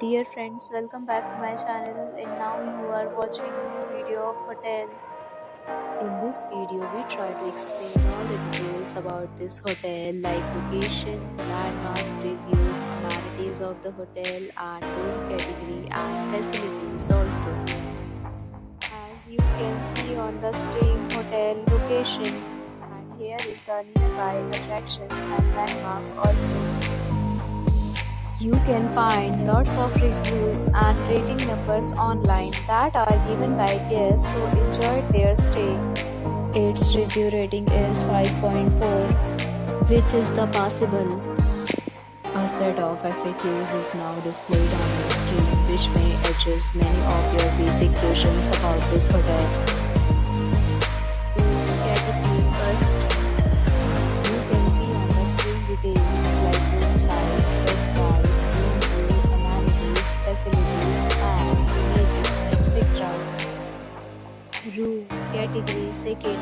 Dear friends, welcome back to my channel and now you are watching a new video of hotel. In this video, we try to explain all the details about this hotel like location, landmark, reviews, amenities of the hotel and room category and facilities also. As you can see on the screen, hotel location, and here is the nearby attractions and landmark also. You can find lots of reviews and rating numbers online that are given by guests who enjoyed their stay. Its review rating is 5.4, which is the passable. A set of FAQs is now displayed on your screen, which may address many of your basic questions about this hotel. Category first. You can see on the screen details like room size, bed type, room rate, amenities, facilities, and images, etc. Room category second.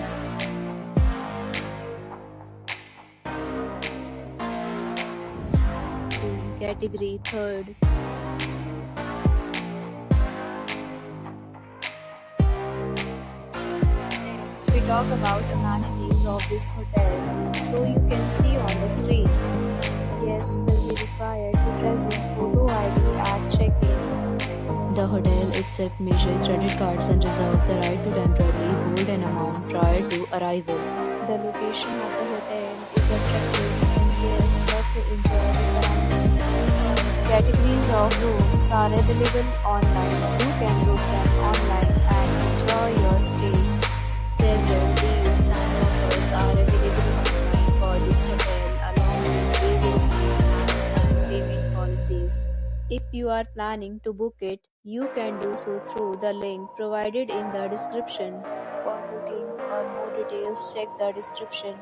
Room category third. Next, we talk about amenities of this hotel. So you can see on the screen. Guests will be required to present photo ID at check-in. The hotel accepts major credit cards and reserves the right to temporarily hold an amount prior to arrival. The location of the hotel is attractive and guests love to enjoy the surroundings. Categories of rooms are available online. You can book them online and enjoy your stay. Several deals and offers are available online for this hotel along with various plans and payment policies. If you are planning to book it, you can do so through the link provided in the description. For booking or more details, check the description.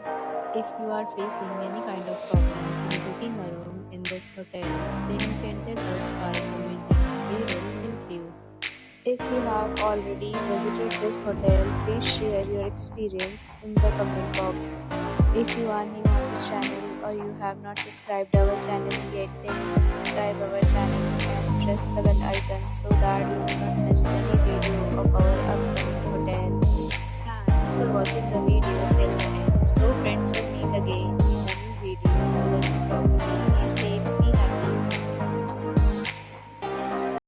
If you are facing any kind of problem in booking a room in this hotel, then you can tell us by commenting. We will help you. If you have already visited this hotel, please share your experience in the comment box. If you are new on this channel or you have not subscribed our channel yet, then you can subscribe our channel and press the bell icon so that you will not miss any video of our